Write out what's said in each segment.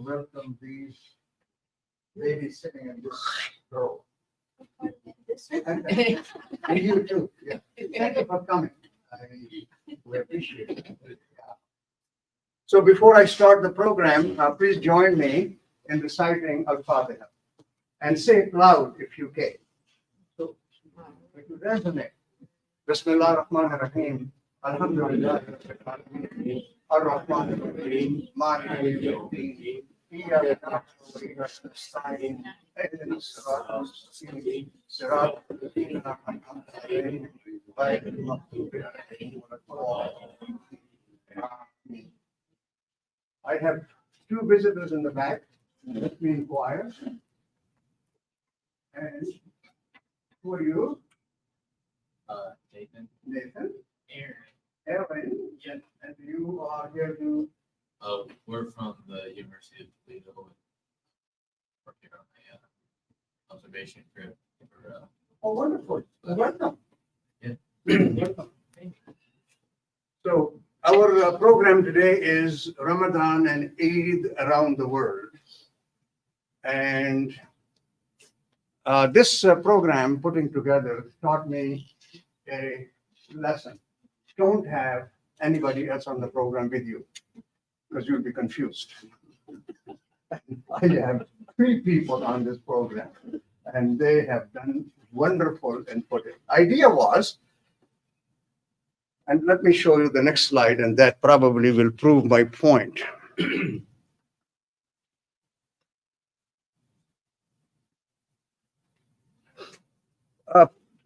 welcome these ladies sitting in this row. And you too. Yeah. Thank you for coming. We appreciate it. Yeah. So before I start the program, please join me in reciting Al-Fatiha and say it loud if you can. So it will resonate. Bismillah ar-Rahman ar-Rahim. Alhamdulillah. Ar-Rahman ar-Rahim. Maliki yawmiddin. إياك نعبد وإياك نستعين اهدنا الصراط المستقيم صراط الذين أنعمت عليهم غير المغضوب عليهم ولا الضالين. Amen. I have two visitors in the back. Let me inquire. And who are you? Nathan. Nathan. Aaron. Aaron. Yep. And you are here to. We're from the University of Toledo. We're here on a observation trip for. Oh, wonderful. Welcome. Yeah. Welcome. So our program today is Ramadan and Eid around the world. And this program putting together taught me a lesson. Don't have anybody else on the program with you because you'll be confused. I have three people on this program and they have done wonderful input. Idea was, and let me show you the next slide, and that probably will prove my point.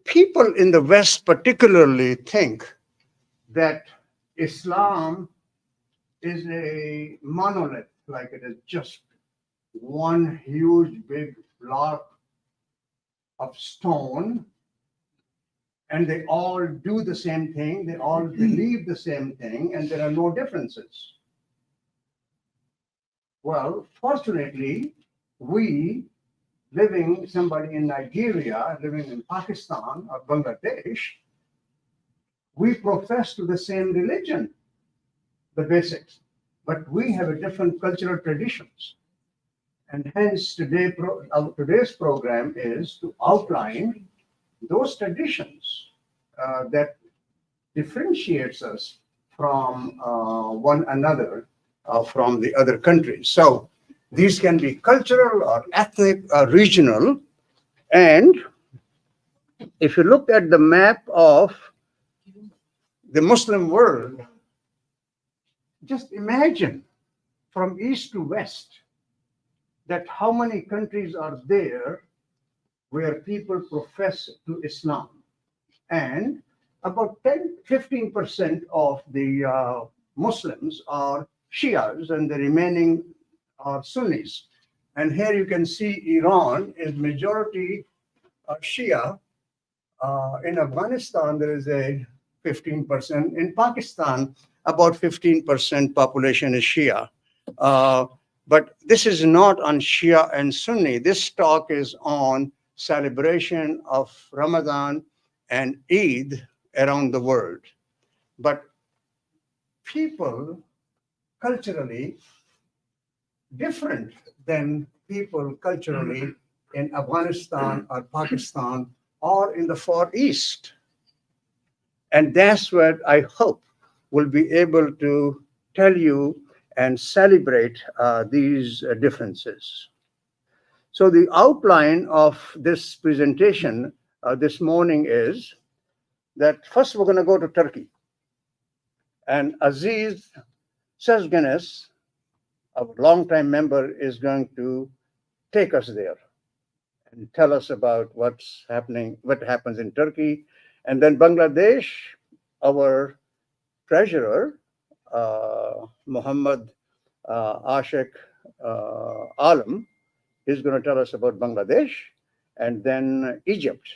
People in the West particularly think that Islam is a monolith, like it is just one huge big block of stone, and they all do the same thing, they all believe the same thing, and there are no differences. Well, fortunately, somebody in Nigeria, living in Pakistan or Bangladesh, we profess to the same religion, the basics, but we have a different cultural traditions. And hence today's program is to outline those traditions that differentiates us from one another, from the other countries. So these can be cultural or ethnic or regional. And if you look at the map of the Muslim world, just imagine from east to west that how many countries are there where people profess to Islam. And about 15% of the Muslims are Shias and the remaining are Sunnis. And here you can see Iran is majority Shia. In Afghanistan, there is a 15%. In Pakistan, about 15% population is Shia. But this is not on Shia and Sunni. This talk is on celebration of Ramadan and Eid around the world. But people culturally different than people culturally in Afghanistan or Pakistan or in the Far East. And that's what I hope will be able to tell you and celebrate these differences. So the outline of this presentation this morning is that first we're going to go to Turkey. And Aziz Sezgenes, our longtime member, is going to take us there and tell us about what happens in Turkey. And then Bangladesh, our treasurer, Muhammad Ashik Alam, is going to tell us about Bangladesh. And then Egypt,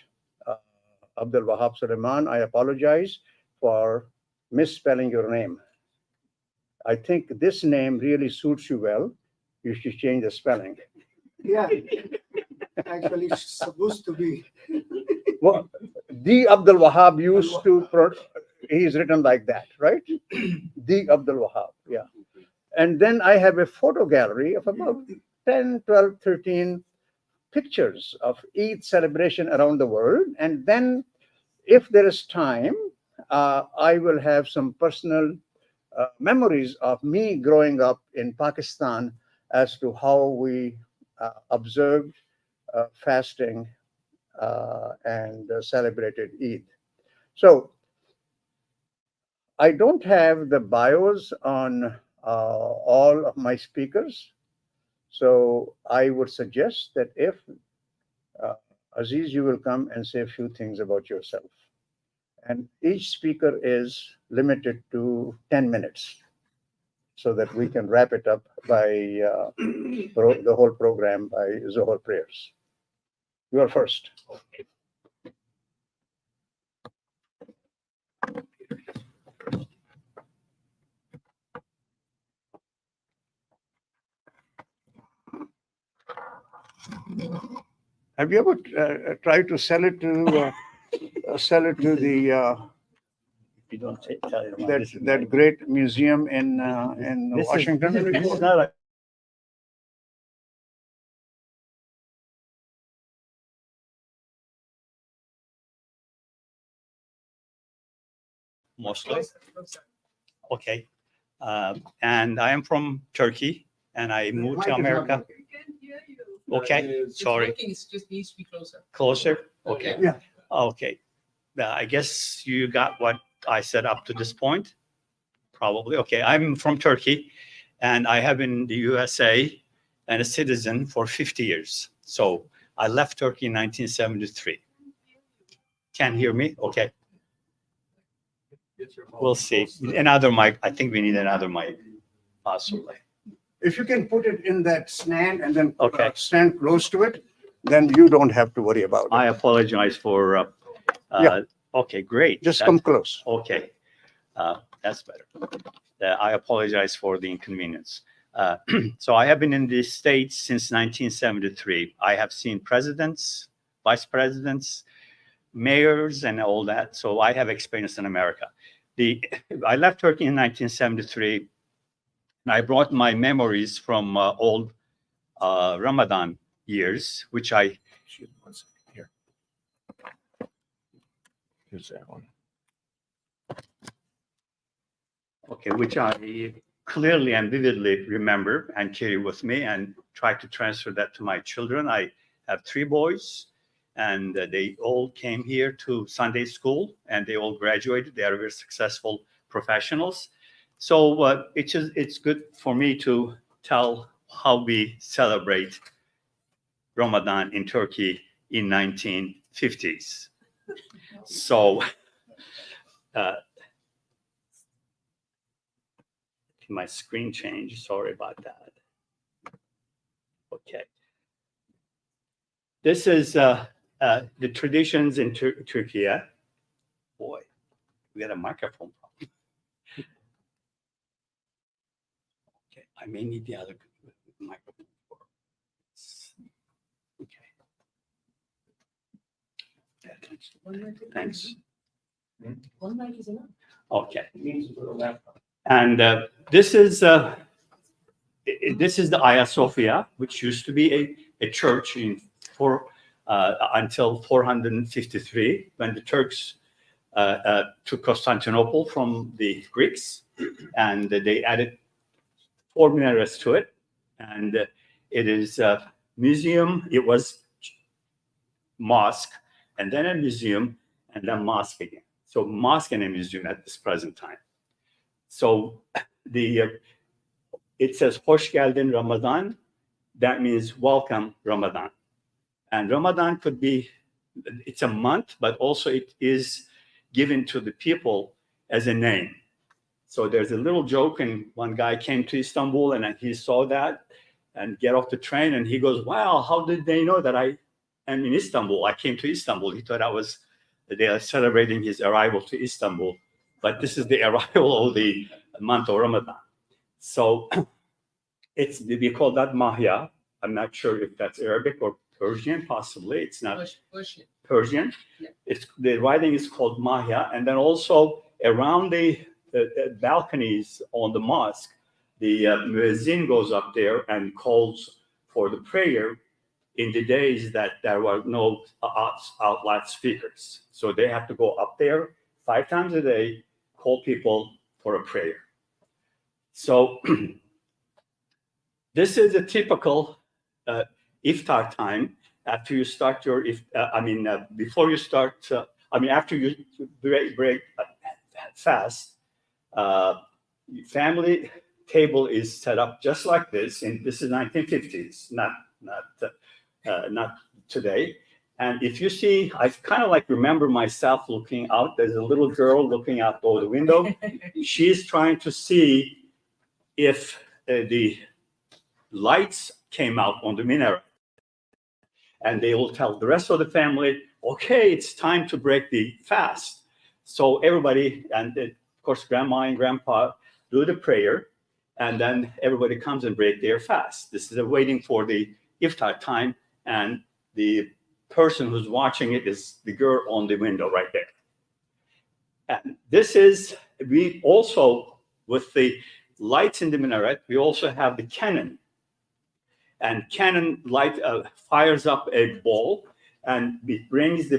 Abdul Wahab Suleiman, I apologize for misspelling your name. I think this name really suits you well. You should change the spelling. Yeah, actually, it's supposed to be. Well, the Abdul Wahab used to, he's written like that, right? The Abdul Wahab, yeah. And then I have a photo gallery of about 10, 12, 13 pictures of Eid celebration around the world. And then, if there is time, I will have some personal memories of me growing up in Pakistan as to how we observed fasting and celebrated Eid. So I don't have the bios on all of my speakers. So I would suggest that if uh, Aziz, you will come and say a few things about yourself. And each speaker is limited to 10 minutes so that we can wrap it up by the whole program by Zohar prayers. You are first. Have you ever tried to sell it to the You don't tell you that great museum in Washington? This is not a mostly. Okay. And I am from Turkey and I moved Mic to is not America. working. We can't hear you. Okay, It's sorry. Working, it just needs to be closer. Closer? Okay. Yeah. Okay. I guess you got what I said up to this point? Probably. Okay. I'm from Turkey and I have been in the USA and a citizen for 50 years. So I left Turkey in 1973. Can't hear me? Okay. Get your phone We'll see. close to the- Another mic. I think we need another mic, possibly. If you can put it in that stand and then Okay. stand close to it, then you don't have to worry about it. I apologize for, Yeah. Okay, great. Just That- come close. Okay, that's better. I apologize for the inconvenience. So I have been in the States since 1973. I have seen presidents, vice presidents, mayors, and all that. So I have experience in America. I left Turkey in 1973, and I brought my memories from old Ramadan years, which I Here. Here's that one. Okay, which I clearly and vividly remember and carry with me and try to transfer that to my children. I have 3 boys and they all came here to Sunday school and they all graduated. They are very successful professionals. So it's good for me to tell how we celebrate Ramadan in Turkey in 1950s. So my screen changed. Sorry about that. Okay. This is the traditions in Turkey. Boy, we got a microphone problem. Okay, I may need the other microphone. Okay. Thanks. One mic is enough. Okay. And this is the Hagia Sophia, which used to be a church until 453, when the Turks took Constantinople from the Greeks, and they added 4 minarets to it. And it is a museum. It was mosque, and then a museum, and then mosque again. So mosque and a museum at this present time. So it says Hoş geldin Ramadan. That means welcome Ramadan. And Ramadan could be, it's a month, but also it is given to the people as a name. So there's a little joke, and one guy came to Istanbul and he saw that and get off the train and he goes, wow, how did they know that I am in Istanbul? I came to Istanbul. He thought they are celebrating his arrival to Istanbul, but this is the arrival of the month of Ramadan. So we call that Mahya. I'm not sure if that's Arabic or Persian, possibly. It's not Persian. Yeah. The writing is called Mahya. And then also around the balconies on the mosque, the muezzin goes up there and calls for the prayer in the days that there were no out speakers. So they have to go up there 5 times a day, call people for a prayer. So this is a typical iftar time after you start your, before you start, after you break fast, family table is set up just like this, and this is 1950s, not today. And if you see, I kind of like remember myself looking out. There's a little girl looking out over the window. She's trying to see if the lights came out on the minaret. And they will tell the rest of the family, okay, it's time to break the fast. So everybody, and of course, grandma and grandpa do the prayer, and then everybody comes and break their fast. This is waiting for the iftar time, and the person who's watching it is the girl on the window right there. And this is, we also, with the lights in the minaret, we also have the cannon. And cannon light fires up a ball, and it brings the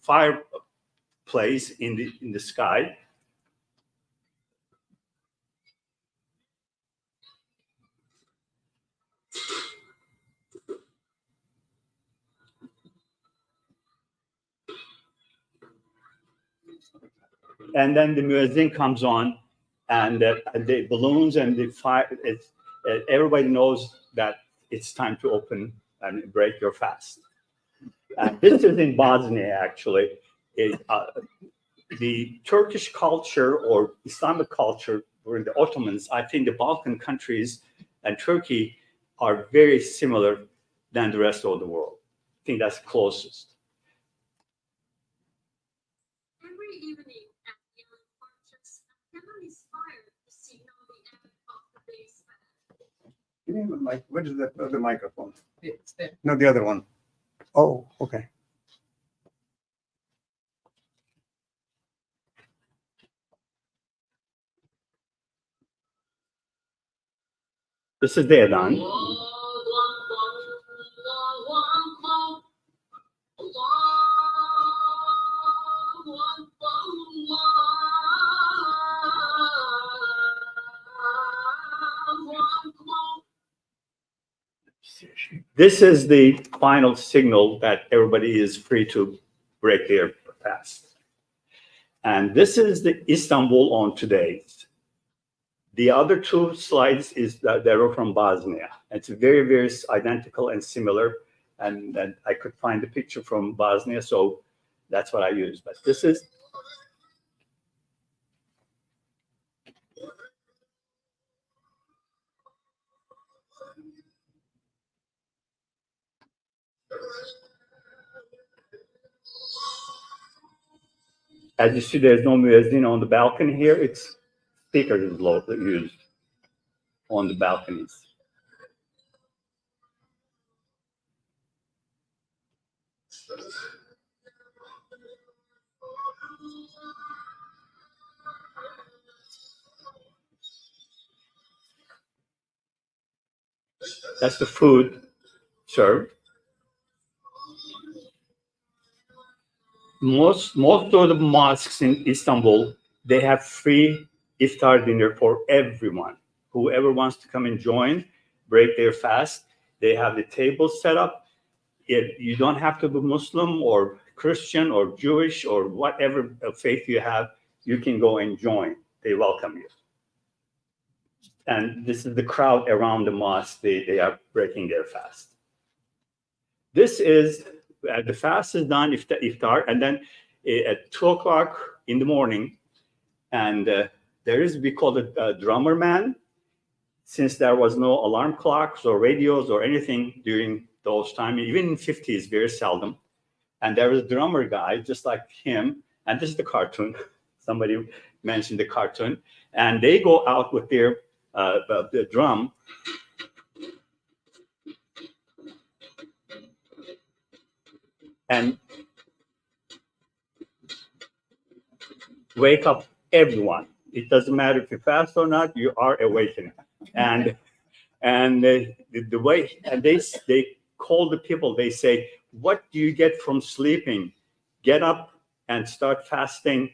fireplace in the sky. And then the muezzin comes on, and the balloons and the fire, everybody knows that it's time to open and break your fast. This is in Bosnia, actually. The Turkish culture or Islamic culture during the Ottomans, I think the Balkan countries and Turkey are very similar than the rest of the world. I think that's closest. Every evening at the young porches, a cannon is fired to signal the end of the day's fast. Give me the mic. Where is the other microphone? It's there. No, the other one. Oh, okay. This is the Adhan. This is the final signal that everybody is free to break their fast. And this is the Istanbul on today. The other 2 slides is that they were from Bosnia. It's very, very identical and similar. And I could find the picture from Bosnia, so that's what I used. But this is as you see, there's no muezzin on the balcony here. It's speakers used on the balconies. That's the food served. Most of the mosques in Istanbul, they have free iftar dinner for everyone. Whoever wants to come and join, break their fast, they have the table set up. You don't have to be Muslim or Christian or Jewish or whatever faith you have, you can go and join. They welcome you. And this is the crowd around the mosque. They are breaking their fast. This is, the fast is done, iftar, and then at 2 o'clock in the morning, and there is, we call it a drummer man, since there was no alarm clocks or radios or anything during those times, even in 50s, very seldom. And there was a drummer guy, just like him, and this is the cartoon. Somebody mentioned the cartoon. And they go out with their the drum, and wake up everyone. It doesn't matter if you fast or not, you are awakening. And the way, and they call the people, they say, what do you get from sleeping? Get up and start fasting,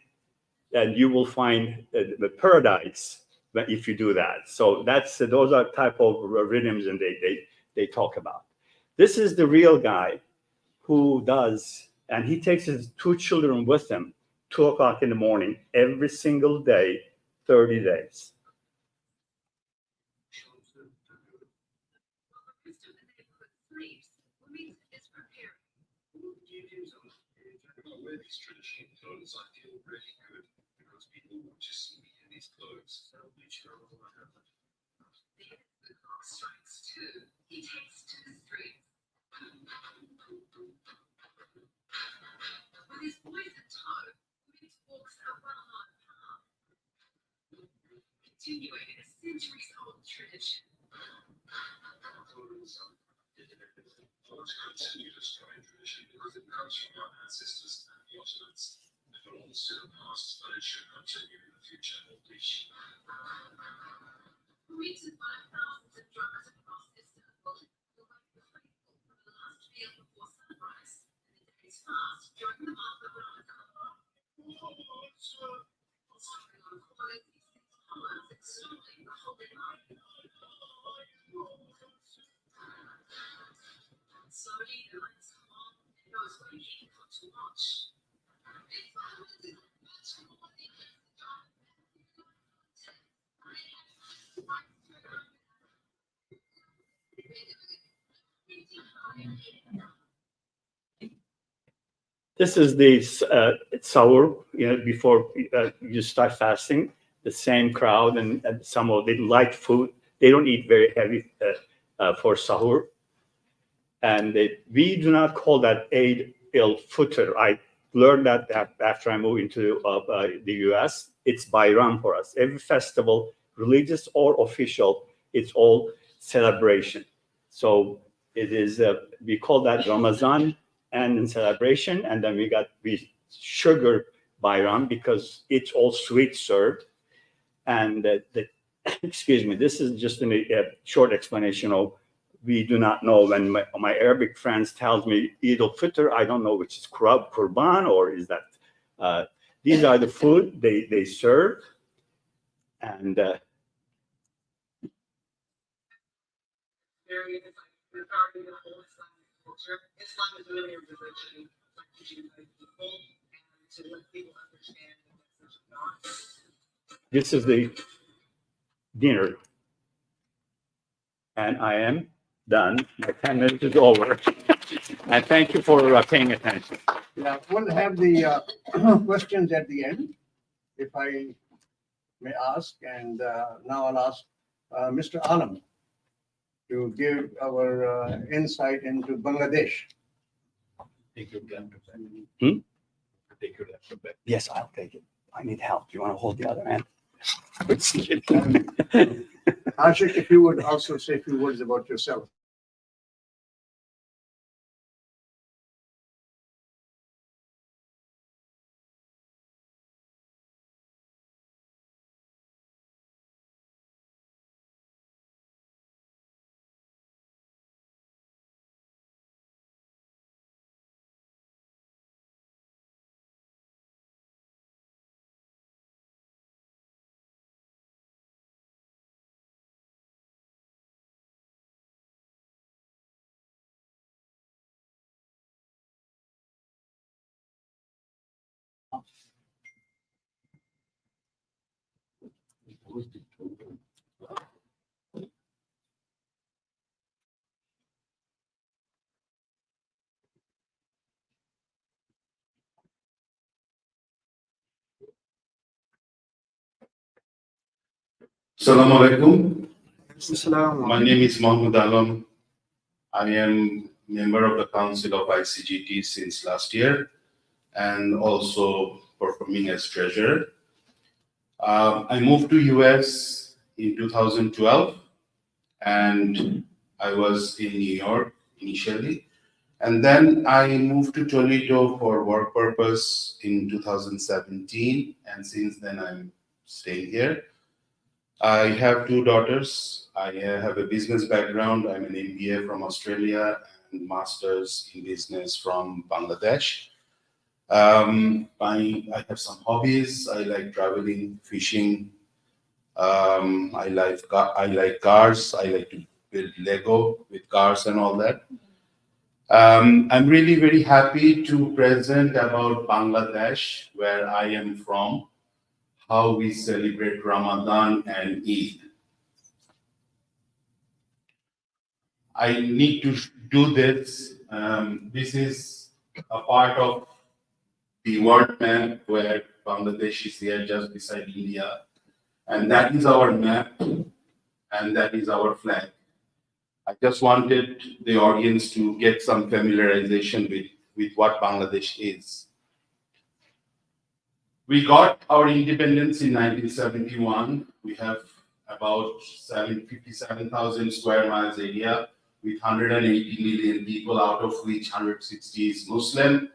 and you will find the paradise if you do that. So those are type of rhythms, and they talk about. This is the real guy who does, and he takes his 2 children with him, 2 o'clock in the morning, every single day, 30 days. While the rest of the neighborhood sleeps, Louise is preparing. Wear these traditional clothes, I feel really good because people want to see me in these clothes. The clock strikes 2. He takes to the streets. With his boys in tow, Louise walks a well-known path, continuing a centuries-old tradition. I want to continue this strong tradition because it comes from our ancestors and the Ottomans. It belongs to the past, but it should continue in the future. Louise is one of thousands of drummers across this circle who wait the faithful for the last meal before sunrise and the day's fast during the month of Ramadan. Suffering on corners, he sings poems extolling the holy life. Slowly, the lights come on and those waiting come to watch. This is the sahur, before you start fasting. The same crowd, and some of the light food. They don't eat very heavy for sahur. And we do not call that Eid el-Fitr. I learned that after I moved into the US. It's Bayram for us. Every festival, religious or official, it's all celebration. So it is, we call that Ramadan and in celebration. And then we sugar Bayram because it's all sweet served. And excuse me, this is just a short explanation of, we do not know. When my Arabic friends tells me Eid al-Fitr, I don't know which is Qurban or is that. These are the food they serve. And very regarding the whole Islamic culture. Islam is really a religion to unite people and to let people understand the message of God. this is the dinner. And I am done. My 10 minutes is over. And thank you for paying attention. Yeah, we'll have the questions at the end, if I may ask. And now I'll ask Mr. Alam to give our insight into Bangladesh. Take your laptop back. Hmm? Take your laptop back. Yes, I'll take it. I need help. Do you want to hold the other hand? Ashik, if you would also say a few words about yourself. Assalamu alaikum. Assalamu My name is Mohammed Alam. I am member of the Council of ICGT since last year and also performing as treasurer. I moved to US in 2012 and I was in New York initially. And then I moved to Toledo for work purpose in 2017. And since then I'm staying here. I have two daughters. I have a business background. I'm an MBA from Australia and master's in business from Bangladesh. I have some hobbies. I like traveling, fishing. I like cars. I like to build Lego with cars and all that. I'm really very happy to present about Bangladesh, where I am from, how we celebrate Ramadan and Eid. I need to do this. This is a part of the world map where Bangladesh is here just beside India. And that is our map and that is our flag. I just wanted the audience to get some familiarization with what Bangladesh is. We got our independence in 1971. We have about 57,000 square miles area with 180 million people, out of which 160 is Muslim.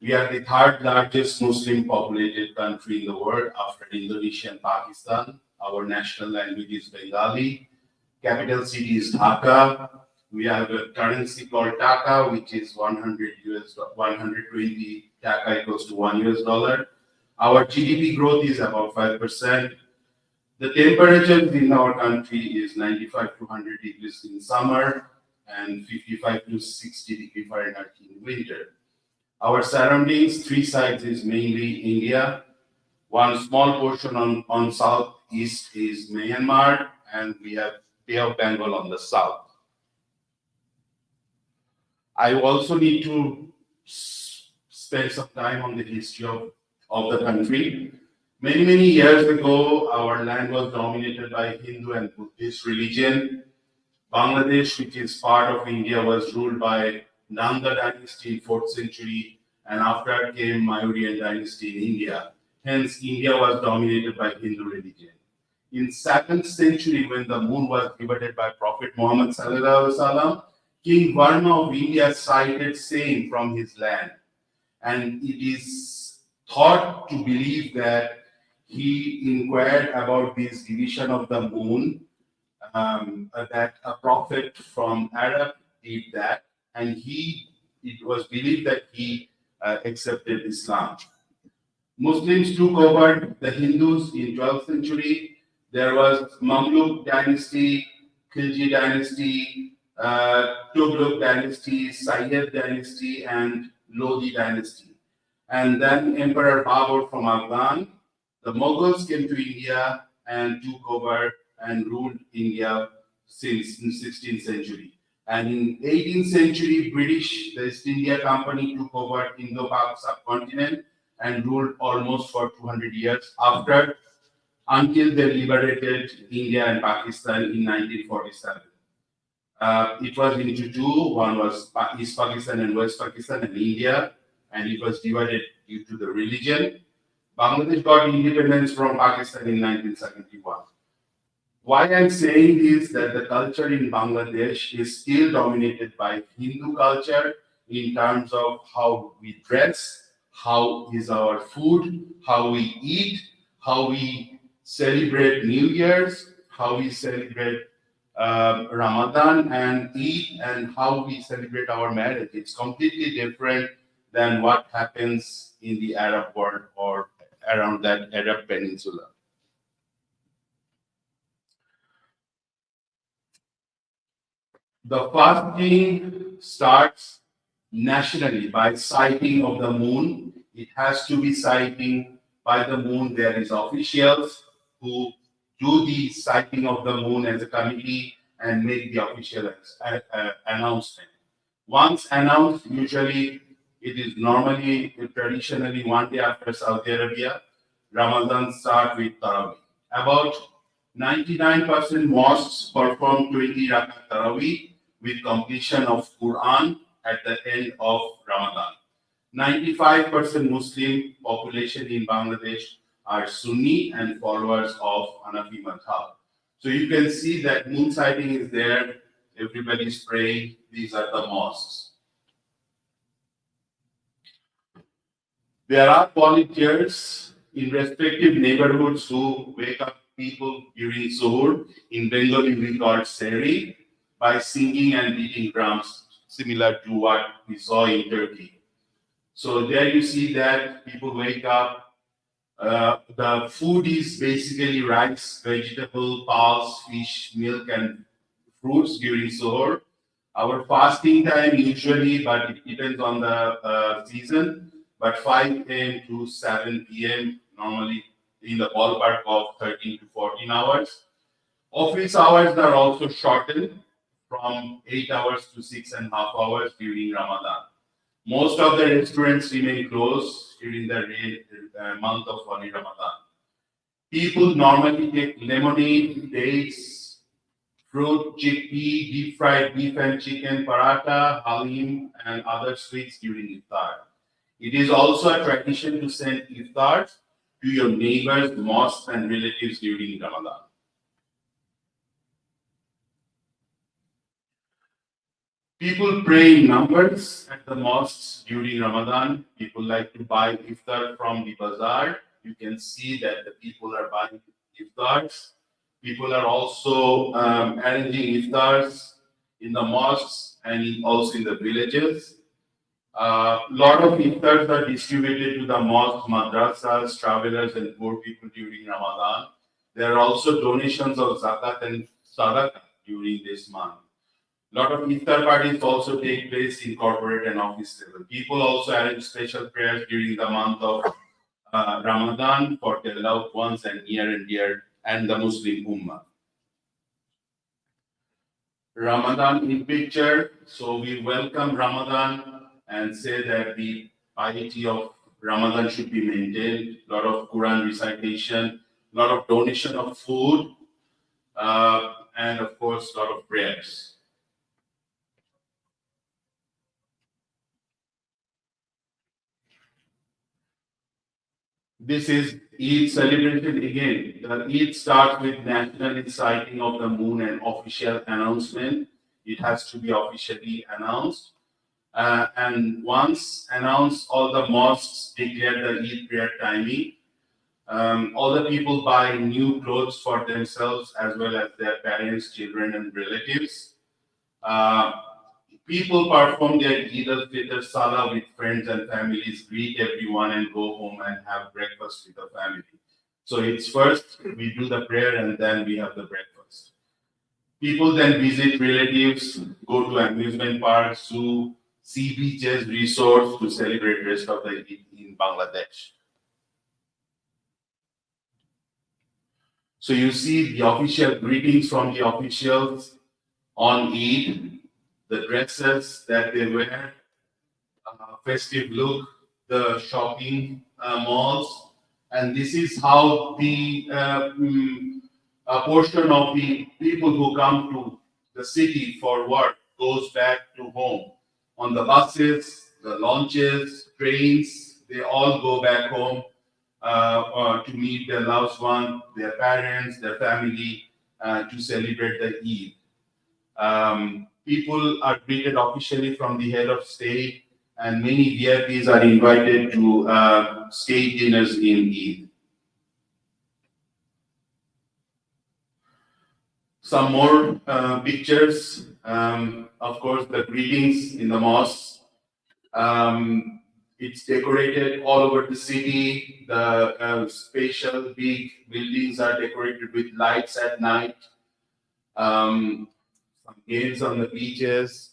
We are the third largest Muslim populated country in the world after Indonesia and Pakistan. Our national language is Bengali. Capital city is Dhaka. We have a currency called Taka, which is 120 Taka equals to $1. Our GDP growth is about 5%. The temperature in our country is 95 to 100 degrees in summer and 55 to 60 degrees Fahrenheit in winter. Our surroundings, three sides is mainly India. One small portion on southeast is Myanmar, and we have Bay of Bengal on the south. I also need to spend some time on the history of the country. Many years ago, our land was dominated by Hindu and Buddhist religion. Bangladesh, which is part of India, was ruled by Nanda dynasty in 4th century, and after came Mauryan dynasty in India. Hence, India was dominated by Hindu religion. In 2nd century, when the moon was divided by Prophet Muhammad sallallahu alaihi wasallam, King Varma of India sighted same from his land, and it is thought to believe that he inquired about this division of the moon, that a prophet from Arab did that, and it was believed that he accepted Islam. Muslims took over the Hindus in 12th century. There was Mamluk dynasty, Khilji dynasty, Tughlaq dynasty, Sayyid dynasty, and Lodi dynasty. And then Emperor Babur from Afghan. The Mughals came to India and took over and ruled India since the 16th century. And in 18th century, British, the East India Company took over Indo-Pak subcontinent and ruled almost for 200 years until they liberated India and Pakistan in 1947. It was into two. One was East Pakistan and West Pakistan and India, and it was divided due to the religion. Bangladesh got independence from Pakistan in 1971. Why I'm saying is that the culture in Bangladesh is still dominated by Hindu culture in terms of how we dress, how is our food, how we eat, how we celebrate New Year's, how we celebrate Ramadan and Eid, and how we celebrate our marriage. It's completely different than what happens in the Arab world or around that Arab peninsula. The fasting starts nationally by sighting of the moon. It has to be sighting by the moon. There is officials who do the sighting of the moon as a committee and make the official announcement. Once announced, usually it is traditionally one day after Saudi Arabia, Ramadan start with Tarawih. About 99% mosques perform 20 rakat Tarawih with completion of Quran at the end of Ramadan. 95% Muslim population in Bangladesh are Sunni and followers of Hanafi Madhab. So you can see that moon sighting is there. Everybody's praying. These are the mosques. There are volunteers in respective neighborhoods who wake up people during Zuhr. In Bengali, we call it Seri, by singing and beating drums, similar to what we saw in Turkey. So there you see that people wake up. The food is basically rice, vegetable, pulse, fish, milk, and fruits during Suhoor. Our fasting time usually, but it depends on the season, but 5 a.m. to 7 p.m. normally in the ballpark of 13 to 14 hours. Office hours are also shortened from 8 hours to 6.5 hours during Ramadan. Most of the restaurants remain closed during the month of Holy Ramadan. People normally take lemonade, dates, fruit, chickpea, deep fried beef and chicken, paratha, halim, and other sweets during iftar. It is also a tradition to send iftars to your neighbors, mosques, and relatives during Ramadan. People pray in numbers at the mosques during Ramadan. People like to buy iftar from the bazaar. You can see that the people are buying iftars. People are also arranging iftars in the mosques and also in the villages. A lot of iftars are distributed to the mosques, madrasas, travelers, and poor people during Ramadan. There are also donations of zakat and sadaqah during this month. A lot of iftar parties also take place in corporate and office level. People also arrange special prayers during the month of Ramadan for their loved ones and near and dear and the Muslim Ummah. Ramadan in picture. So we welcome Ramadan and say that the piety of Ramadan should be maintained. A lot of Quran recitation, a lot of donation of food, and of course, a lot of prayers. This is Eid celebration again. The Eid starts with national inciting of the moon and official announcement. It has to be officially announced. And once announced, all the mosques declare the Eid prayer timing. All the people buy new clothes for themselves as well as their parents, children, and relatives. People perform their Eid al-Fitr Salah with friends and families, greet everyone, and go home and have breakfast with the family. So it's first we do the prayer and then we have the breakfast. People then visit relatives, go to amusement parks, zoo, sea beaches, resorts to celebrate rest of the Eid in Bangladesh. So you see the official greetings from the officials on Eid, the dresses that they wear, festive look, the shopping malls, and this is how the a portion of the people who come to the city for work goes back to home. On the buses, the launches, trains, they all go back home to meet their loved one, their parents, their family, to celebrate the Eid. People are greeted officially from the head of state, and many VIPs are invited to state dinners in Eid. Some more pictures. Of course, the greetings in the mosques. It's decorated all over the city. The spatial big buildings are decorated with lights at night. Some games on the beaches.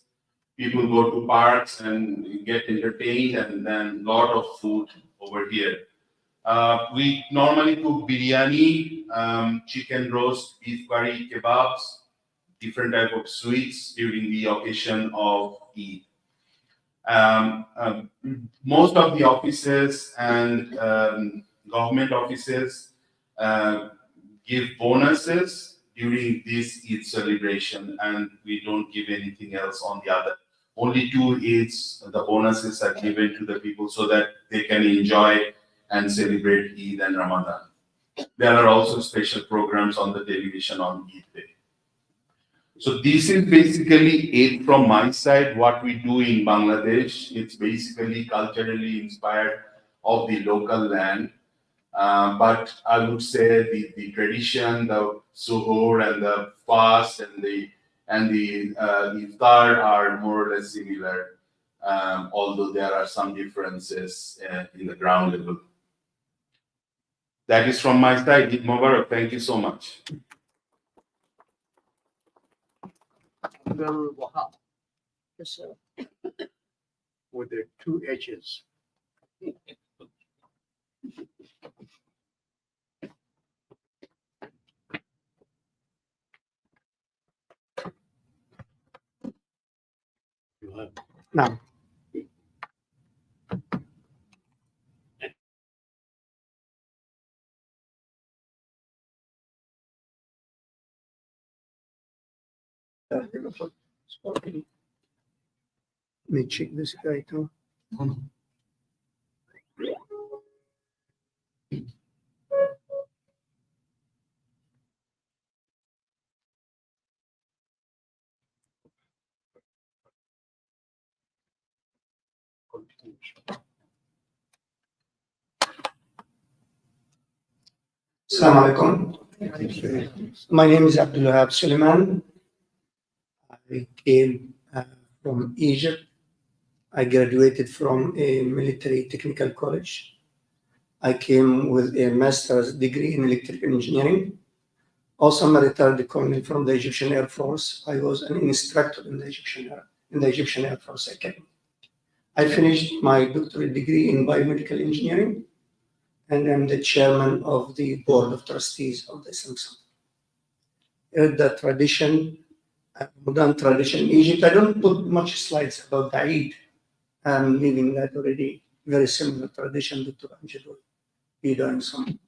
People go to parks and get entertained, and then a lot of food over here. We normally cook biryani, chicken roast, beef curry, kebabs, different type of sweets during the occasion of Eid. Most of the offices and government offices give bonuses during this Eid celebration, and we don't give anything else on the other. Only 2 Eids, the bonuses are given to the people so that they can enjoy and celebrate Eid and Ramadan. There are also special programs on the television on Eid Day. So this is basically it from my side, what we do in Bangladesh. It's basically culturally inspired of the local land. But I would say the tradition, the suhoor and the fast and the iftar are more or less similar, although there are some differences in the ground level. That is from my side. Eid Mubarak. Thank you so much. Abdul Wahab. Yes, sir. With the two H's. Now. Let me check this guy too. Assalamu alaikum. My name is Abdul Wahab Suleiman. I came from Egypt. I graduated from a military technical college. I came with a master's degree in electrical engineering. Also, I'm a retired colonel from the Egyptian Air Force. I was an instructor in the Egyptian Air Force Academy. I finished my doctorate degree in biomedical engineering, and I'm the chairman of the board of trustees of the Samsung. The tradition, modern tradition in Egypt, I don't put much slides about the Eid. I'm leaving that already. Very similar tradition. Dr. Amjad will be doing some.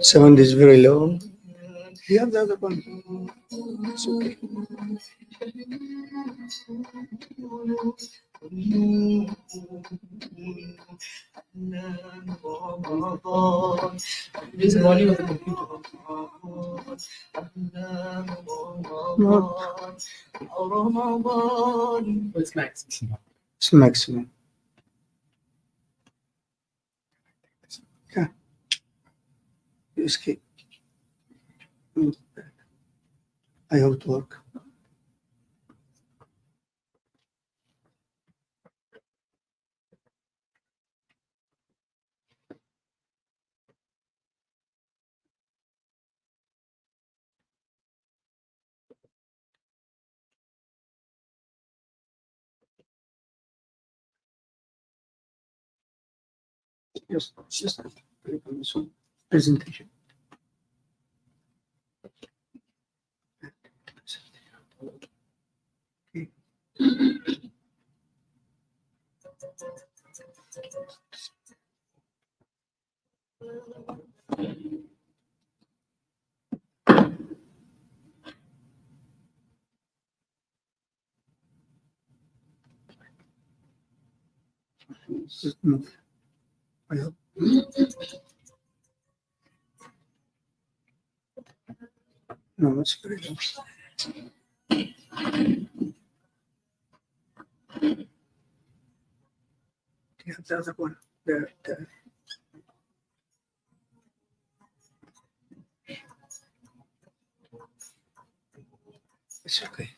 Sound is very low. Do you have the other one? It's okay. Raise the volume of the computer. Oh, it's max. It's maximum. Yeah. Escape. I hope it work. Yes, it's just a presentation. Okay. Just move. I hope. No, it's very low. Yeah, the other one. The It's okay.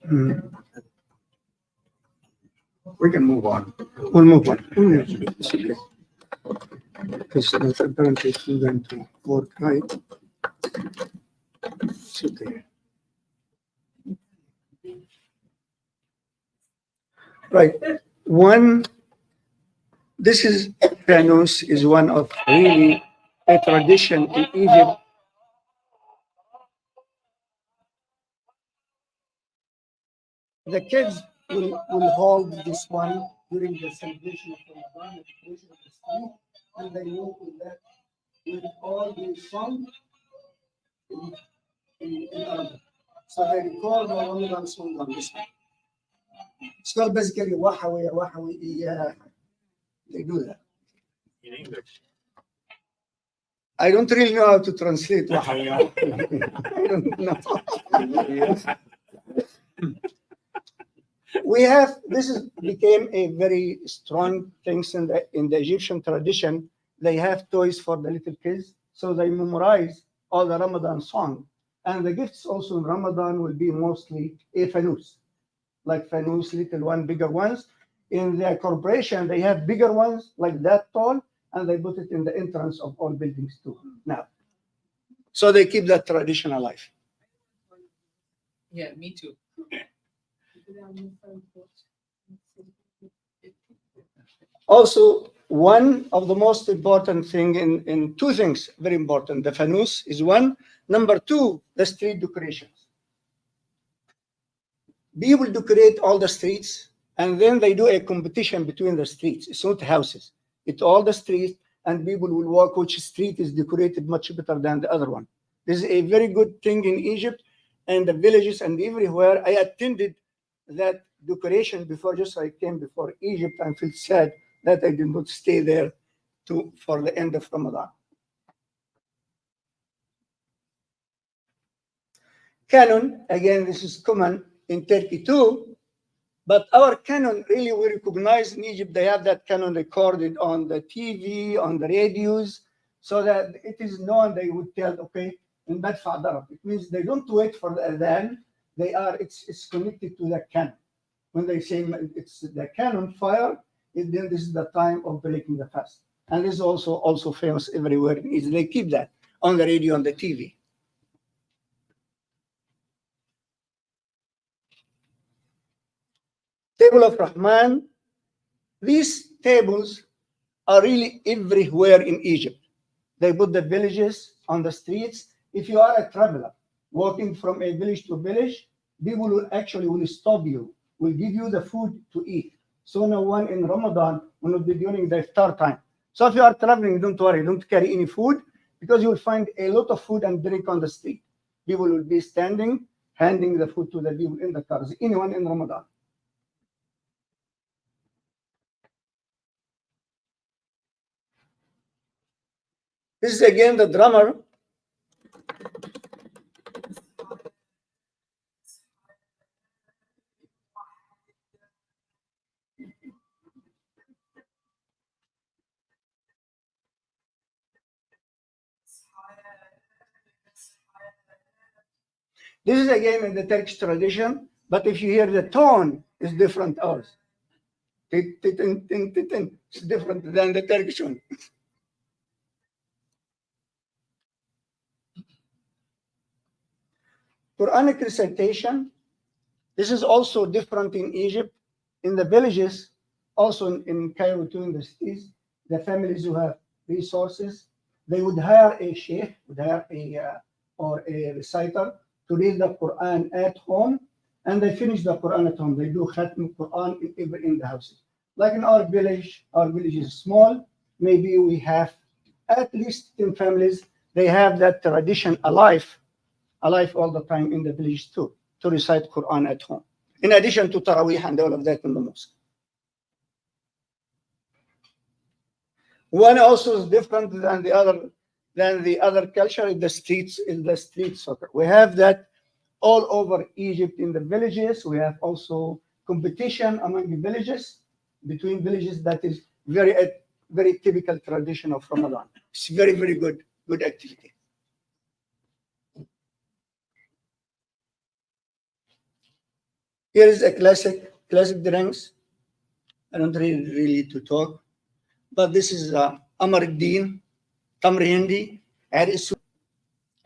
Mm. We can move on. We'll move on. It's okay. Because that's apparently still going to work right. It's okay. Right. This is Janus is one of really a tradition in Egypt. The kids will hold this one during the celebration of Ramadan, the celebration of the street, and they move with that will all be sung in Arabic. So they record the Ramadan song on this one. It's called basically Wahawi, Wahawi, yeah. They do that. In English. I don't really know how to translate Wahawi. I don't know. We have, this is became a very strong thing in the Egyptian tradition. They have toys for the little kids, so they memorize all the Ramadan song. And the gifts also in Ramadan will be mostly a fanus, like fanus, little one, bigger ones. In their corporation, they have bigger ones like that tall, and they put it in the entrance of all buildings too. Now, so they keep that tradition alive. Yeah, me too. Also, one of the most important thing in two things, very important. The fanus is one. Number two, the street decorations. People decorate all the streets, and then they do a competition between the streets. It's not houses. It's all the streets, and people will walk which street is decorated much better than the other one. This is a very good thing in Egypt and the villages and everywhere. I attended that decoration before, just I came before Egypt and felt sad that I did not stay there for the end of Ramadan. Canon, again, this is common in Turkey too, but our canon really we recognize in Egypt. They have that canon recorded on the TV, on the radios, so that it is known. They would tell, okay, in Badfa Darab. It means they don't wait for the adhan. It's connected to the canon. When they say it's the canon fire, then this is the time of breaking the fast. And this is also famous everywhere in Egypt. They keep that on the radio, on the TV. Table of Rahman. These tables are really everywhere in Egypt. They put the villages on the streets. If you are a traveler walking from a village to village, people will stop you, will give you the food to eat. So no one in Ramadan will not be during the iftar time. So if you are traveling, don't worry, don't carry any food, because you will find a lot of food and drink on the street. People will be standing, handing the food to the people in the cars, anyone in Ramadan. This is again the drummer. This is again in the Turkish tradition, but if you hear the tone, it's different ours. It's different than the Turkish one. Quranic recitation. This is also different in Egypt. In the villages, also in Cairo too, in the cities, the families who have resources, they would hire a sheikh, or a reciter to read the Quran at home, and they finish the Quran at home. They do Khatm Quran in the houses. Like in our village is small. Maybe we have at least 10 families. They have that tradition alive all the time in the village too, to recite Quran at home, in addition to Taraweeh and all of that in the mosque. One also is different than the other culture is the street soccer. We have that all over Egypt in the villages. We have also competition among the villages, between villages. That is very typical tradition of Ramadan. It's very, very good activity. Here is a classic drinks. I don't really to talk, but this is Amar Din, Tamr Hindi, Aris.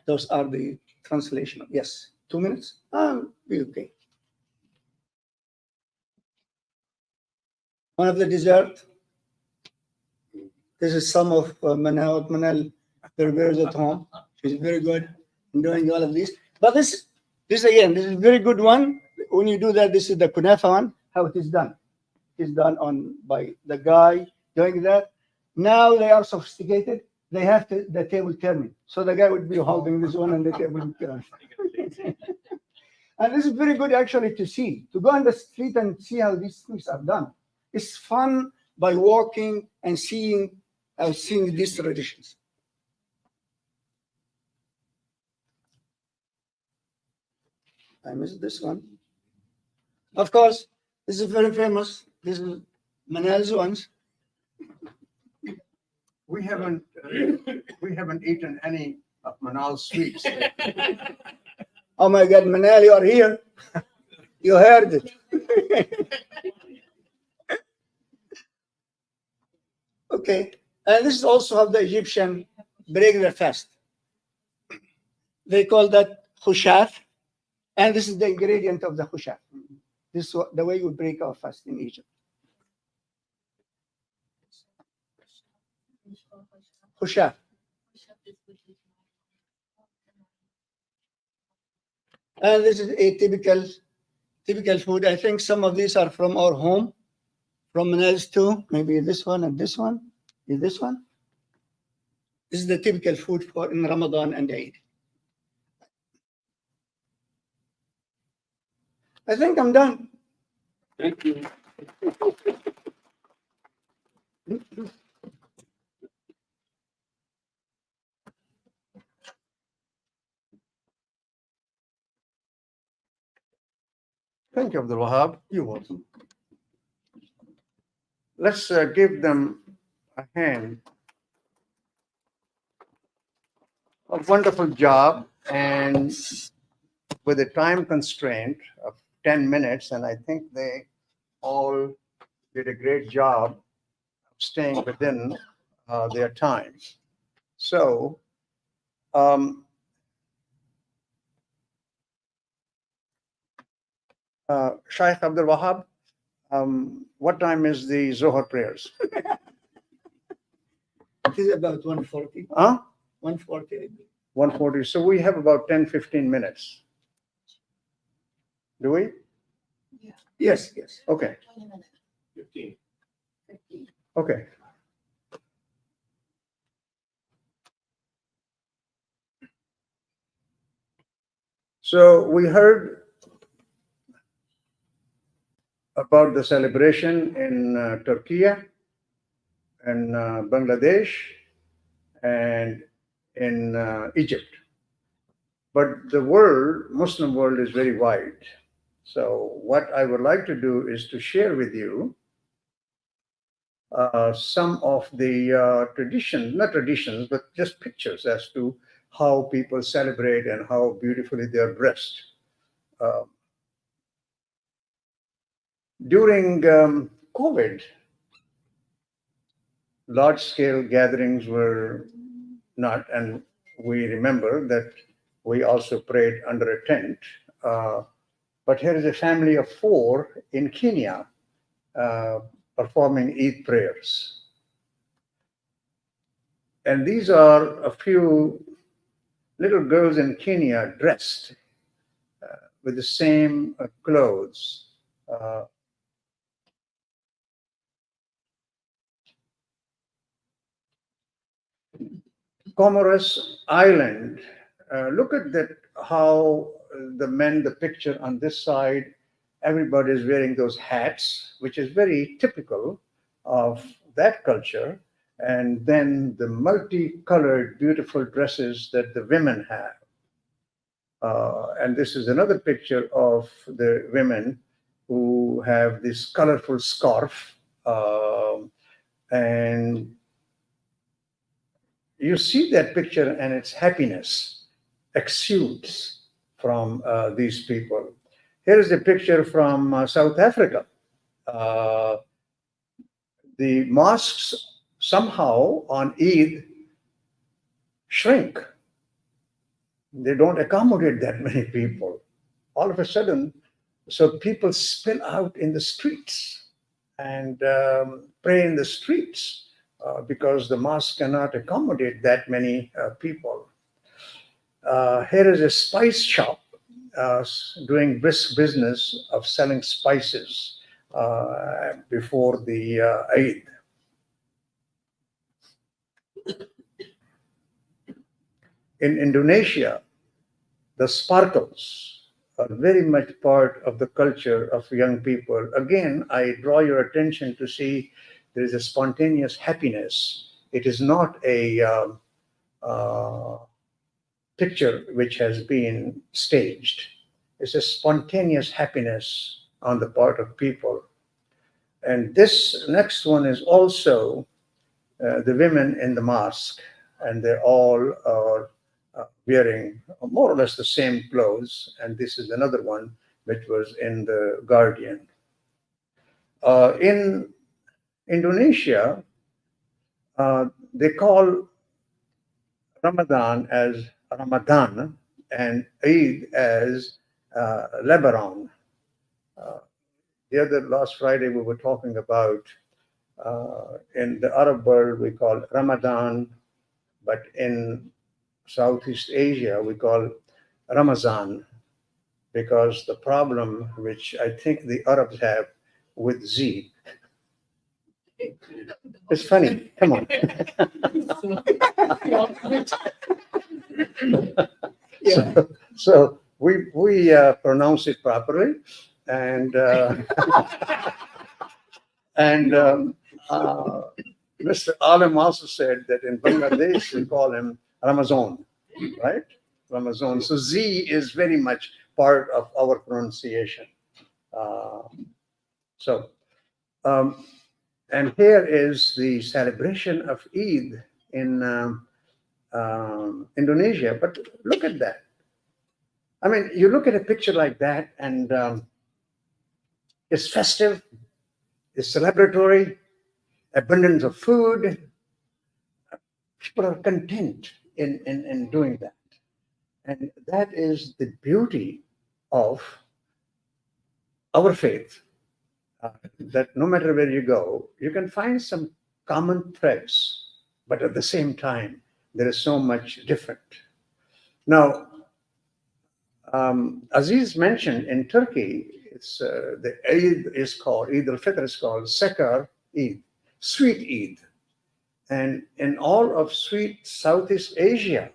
Those are the translation. Yes, 2 minutes. Be okay. One of the dessert. This is some of Manal prepares at home. She's very good in doing all of this. But this again, this is a very good one. When you do that, this is the kunafa one, how it is done. It is done by the guy doing that. Now they are sophisticated. they have the table turning. So the guy would be holding this one and the table would turn. And this is very good actually to see, to go on the street and see how these things are done. It's fun by walking and seeing these traditions. I missed this one. Of course, this is very famous. This is Manal's ones. We haven't eaten any of Manal's sweets. Oh my God, Manal, you are here. You heard it. Okay, and this is also how the Egyptian break their fast. They call that khushath, and this is the ingredient of the khushath. This is the way we break our fast in Egypt. Khushath. And this is a typical food. I think some of these are from our home, from Manal's too. Maybe this one and this one. Is this one? This is the typical food for in Ramadan and Eid. I think I'm done. Thank you. Thank you, Abdul Wahab. You're welcome. Let's give them a hand. A wonderful job, and with a time constraint of 10 minutes, and I think they all did a great job of staying within their time. So, Shaykh Abdul Wahab, what time is the Zohar prayers? It is about 1:40. Huh? 1:40, I believe. 1:40. So we have about 10, 15 minutes. Do we? Yes, yes. Okay. 15. Okay. So we heard about the celebration in Turkey and Bangladesh and in Egypt. But the world, Muslim world, is very wide. So what I would like to do is to share with you some of the traditions, not traditions, but just pictures as to how people celebrate and how beautifully they are dressed. During COVID, large-scale gatherings were not, and we remember that we also prayed under a tent. But here is a family of 4 in Kenya performing Eid prayers. And these are a few little girls in Kenya dressed with the same clothes. Comoros Island, look at that, how the men, the picture on this side, everybody is wearing those hats, which is very typical of that culture. And then the multicolored, beautiful dresses that the women have. And this is another picture of the women who have this colorful scarf. And you see that picture, and its happiness exudes from these people. Here is a picture from South Africa. The mosques somehow on Eid shrink. They don't accommodate that many people. All of a sudden, so people spill out in the streets and pray in the streets because the mosque cannot accommodate that many people. Here is a spice shop doing brisk business of selling spices before the Eid. In Indonesia, the sparkles are very much part of the culture of young people. Again, I draw your attention to see there is a spontaneous happiness. It is not a uh, picture which has been staged. It's a spontaneous happiness on the part of people. And this next one is also the women in the mosque, and they all are wearing more or less the same clothes. And this is another one which was in the Guardian. In Indonesia, they call Ramadan as Ramadan and Eid as Lebanon. Uh, the other last Friday we were talking about in the Arab world we call Ramadan, but in Southeast Asia we call Ramazan, because the problem which I think the Arabs have with Z. It's funny. Come on. So we pronounce it properly, and and Mr. Alam also said that in Bangladesh we call him Ramazan, right? Ramazan. So Z is very much part of our pronunciation. Uh, so, and here is the celebration of Eid in Indonesia. But look at that. I mean, you look at a picture like that, and it's festive, it's celebratory, abundance of food. People are content in doing that. And that is the beauty of our faith, that no matter where you go, you can find some common threads, but at the same time, there is so much different. Now, Aziz mentioned in Turkey, it's the Eid is called, Eid al-Fitr is called Sekar Eid, sweet Eid. And in all of sweet Southeast Asia,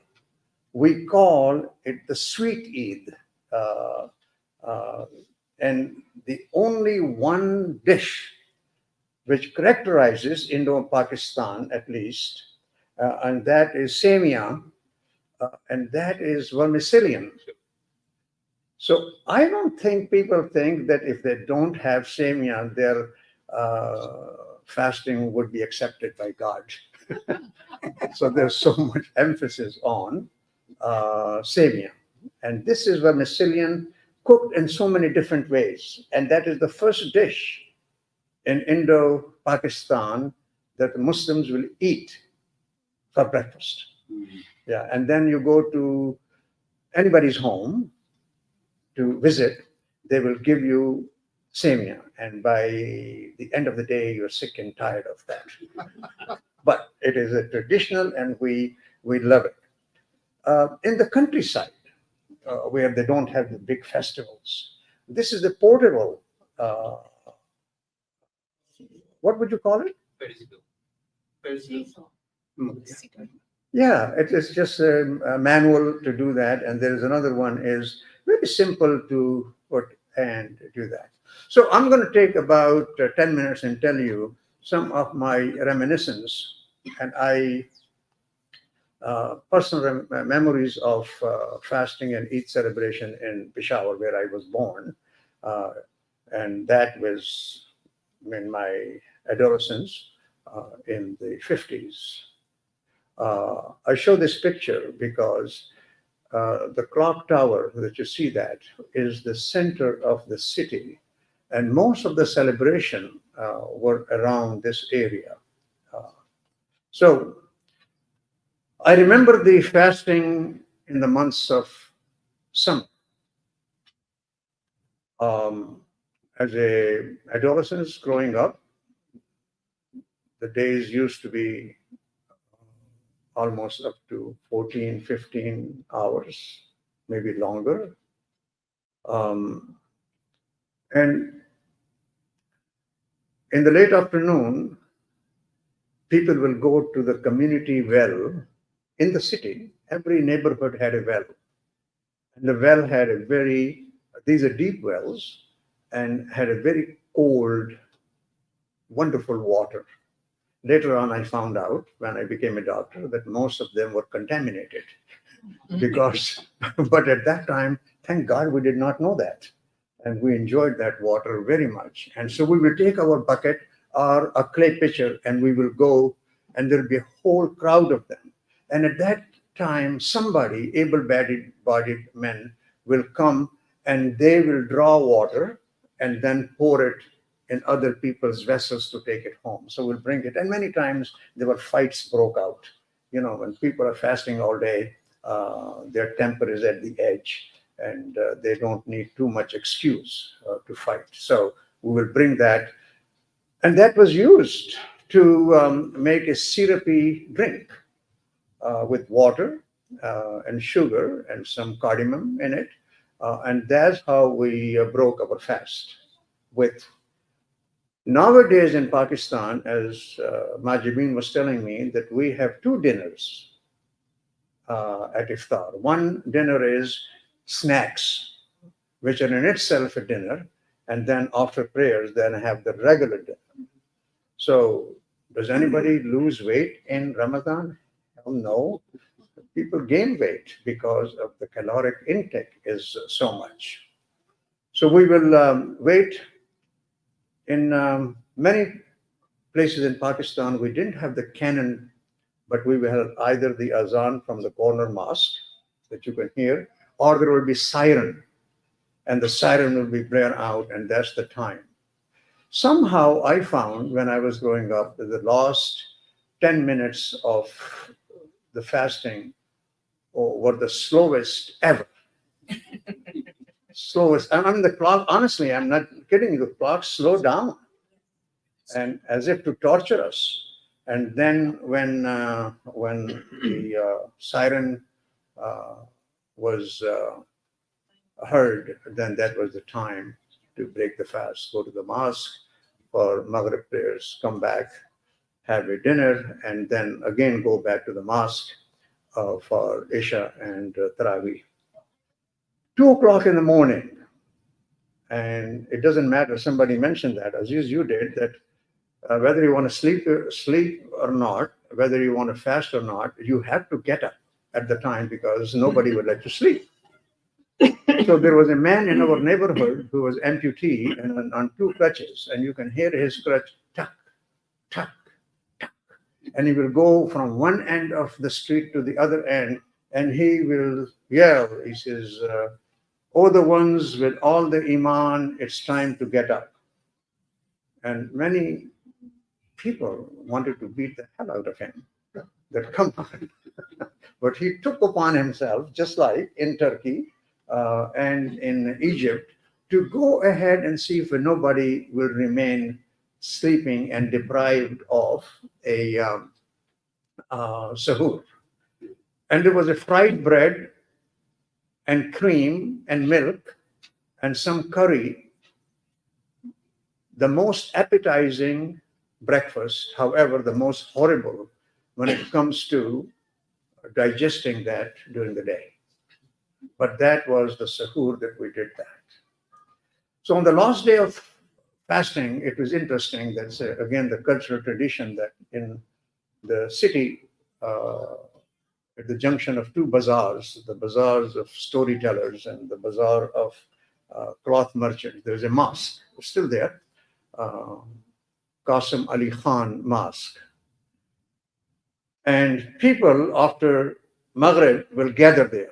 we call it the sweet Eid. Uh, uh, and the only one dish which characterizes Indo-Pakistan, at least, and that is semia, and that is vermicillion. So I don't think people think that if they don't have semia, their fasting would be accepted by God. So there's so much emphasis on semia. And this is vermicillion cooked in so many different ways. And that is the first dish in Indo-Pakistan that the Muslims will eat for breakfast. Yeah, and then you go to anybody's home to visit, they will give you semia. And by the end of the day, you're sick and tired of that. But it is a traditional and we love it. In the countryside, where they don't have the big festivals, this is the portable, what would you call it? Yeah, it is just a manual to do that. And there is another one is very simple to put and do that. So I'm going to take about 10 minutes and tell you some of my reminiscence and personal memories of fasting and Eid celebration in Peshawar, where I was born. And that was in my adolescence in the 50s. I show this picture because the clock tower that you see that is the center of the city, and most of the celebration were around this area. So I remember the fasting in the months of summer. As a adolescent growing up, the days used to be almost up to 14, 15 hours, maybe longer. And in the late afternoon, people will go to the community well in the city, every neighborhood had a well. And the well had a very, these are deep wells, and had a very cold, wonderful water. Later on, I found out when I became a doctor that most of them were contaminated because, but at that time, thank God we did not know that. And we enjoyed that water very much. And so we will take our bucket or a clay pitcher and we will go, and there'll be a whole crowd of them. And at that time, somebody, able-bodied men, will come and they will draw water and then pour it in other people's vessels to take it home. So we'll bring it. And many times there were fights broke out. You know, when people are fasting all day, their temper is at the edge and they don't need too much excuse to fight. So we will bring that. And that was used to make a syrupy drink with water and sugar and some cardamom in it. And that's how we broke our fast with. Nowadays in Pakistan, as Majibin was telling me, that we have two dinners at iftar. One dinner is snacks, which are in itself a dinner, and then after prayers, then have the regular dinner. So, does anybody lose weight in Ramadan? Hell no. People gain weight because of the caloric intake is so much. So we will wait. In many places in Pakistan, we didn't have the canon, but we had either the azan from the corner mosque that you can hear, or there will be siren, and the siren will be blare out, and that's the time. Somehow I found when I was growing up that the last 10 minutes of the fasting were the slowest ever. Slowest. I mean, the clock, honestly, I'm not kidding you, the clock slowed down and as if to torture us. And then when the siren was heard, then that was the time to break the fast, go to the mosque for Maghrib prayers, come back, have a dinner, and then again go back to the mosque for Isha and Taraweeh. 2 o'clock in the morning, and it doesn't matter. Somebody mentioned that, Aziz, you did, that whether you want to sleep or not, whether you want to fast or not, you have to get up at the time because nobody would let you sleep. So there was a man in our neighborhood who was amputee and on two crutches, and you can hear his crutch tuck, tuck, tuck, and he will go from one end of the street to the other end, and he will yell. He says, "Oh, the ones with all the iman, it's time to get up." And many people wanted to beat the hell out of him. That come on. But he took upon himself, just like in Turkey and in Egypt, to go ahead and see if nobody will remain sleeping and deprived of a sahur. And there was a fried bread and cream and milk and some curry, the most appetizing breakfast, however, the most horrible when it comes to digesting that during the day. But that was the sahur that we did that. So on the last day of fasting, it was interesting. That's again the cultural tradition that in the city, at the junction of two bazaars, the bazaars of storytellers and the bazaar of cloth merchants, there's a mosque. It's still there, Qasim Ali Khan Mosque. And people after Maghrib will gather there,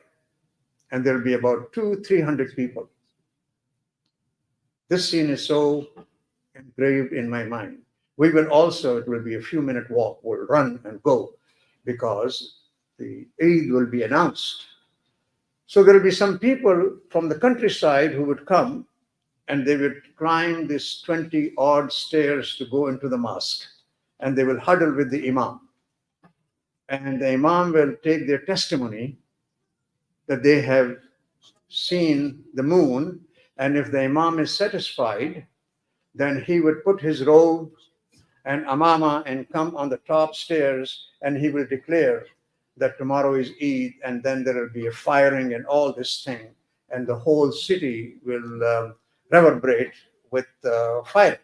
and there'll be about 200-300 people. This scene is so engraved in my mind. We will also, it will be a few-minute walk, we'll run and go because the Eid will be announced. So there will be some people from the countryside who would come and they would climb these 20-odd stairs to go into the mosque, and they will huddle with the imam. And the imam will take their testimony that they have seen the moon, and if the imam is satisfied, then he would put his robe and amama and come on the top stairs, and he will declare that tomorrow is Eid, and then there will be a firing and all this thing, and the whole city will reverberate with fire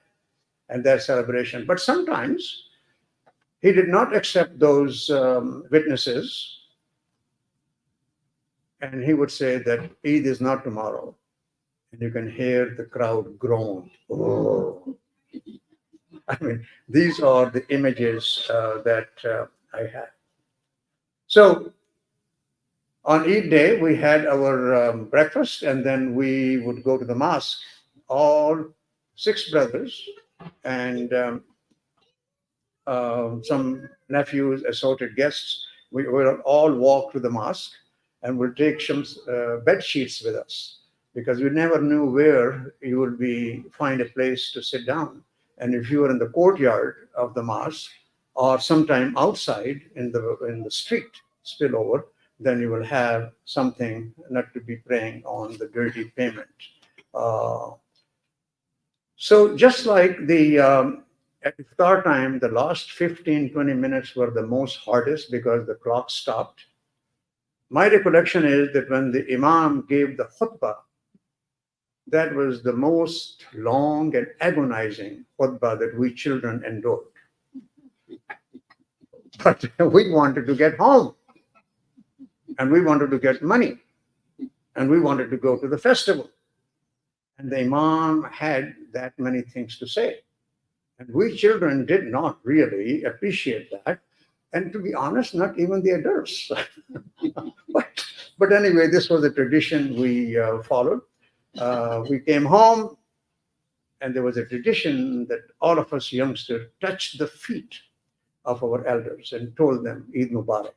and their celebration. But sometimes he did not accept those witnesses, and he would say that Eid is not tomorrow. And you can hear the crowd groan. Oh. I mean, these are the images that I have. So on Eid day, we had our breakfast, and then we would go to the mosque. All 6 brothers and some nephews, assorted guests. We will all walk to the mosque, and we'll take some bed sheets with us, because we never knew where you would find a place to sit down. And if you were in the courtyard of the mosque, or sometime outside in the street spillover, then you will have something not to be praying on the dirty pavement. So just like at iftar time, the last 15-20 minutes were the most hardest because the clock stopped. My recollection is that when the Imam gave the khutbah, that was the most long and agonizing khutbah that we children endured. But we wanted to get home, and we wanted to get money, and we wanted to go to the festival. And the Imam had that many things to say. And we children did not really appreciate that. And to be honest, not even the adults. but anyway, this was a tradition we followed. We came home, and there was a tradition that all of us youngsters touched the feet of our elders and told them Eid Mubarak.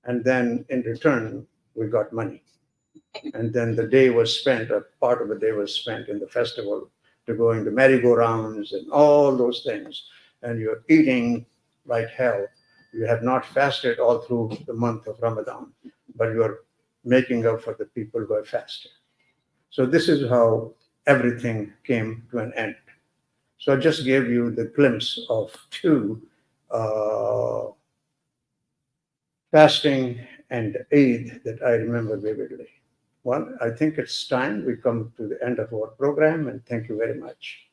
And then in return, we got money. And then the day was spent, a part of the day was spent in the festival, to going to merry-go-rounds and all those things. And you're eating like hell. You have not fasted all through the month of Ramadan, but you're making up for the people who have fasted. So this is how everything came to an end. So I just gave you the glimpse of 2 fasting and Eid that I remember vividly. Well, I think it's time we come to the end of our program, and thank you very much.